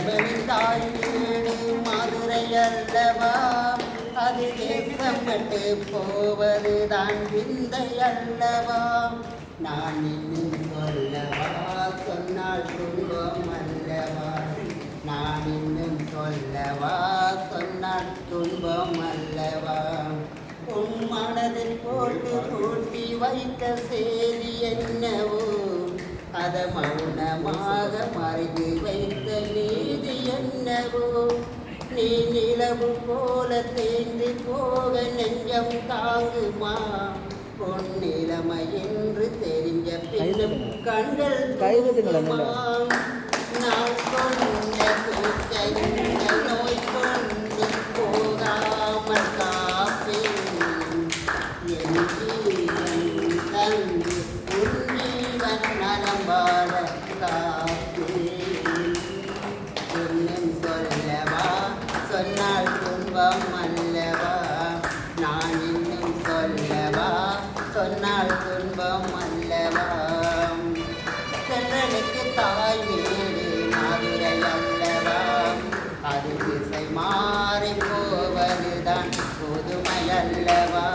கணவனின் தாய் வீடு மதுரை அல்லவா, அது தேசப்பட்டு போவதுதான் விந்தை அல்லவா. நான் இன்னும் சொல்லவா, சொன்னால் துன்பம் அல்லவா. நான் இன்னும் சொல்லவா, சொன்னால் துன்பம் அல்லவா. உன் மனதில் போட்டு கூட்டி வைத்த செய்தி என்னவோ, அதை மௌனமாக மறைந்து வைத்த நீதி என்னவோ. நீ நிலவு போல தேர்ந்து போக நெஞ்சம் தாங்குமா, உன் நிலைமை என்று தெரிஞ்ச பின்னும் கண்கள் தூங்குமா. நான் கொண்ட கூச்ச நோய் கொண்டு போகாமல் காப்பேன், என் ஜீவன் தந்து உன் ஜீவன் நலம்பாட காப்பேன். இன்னும் சொல்லவா, சொன்னால் துன்பம் அல்லவா. நான் இன்னும் சொல்லவா, சொன்னால் துன்பம் அல்லவா. சென்றனுக்கு தாய் வீடு மதுரை அல்லவா, அது திசை மாறி போவதுதான் புதுமை அல்லவா.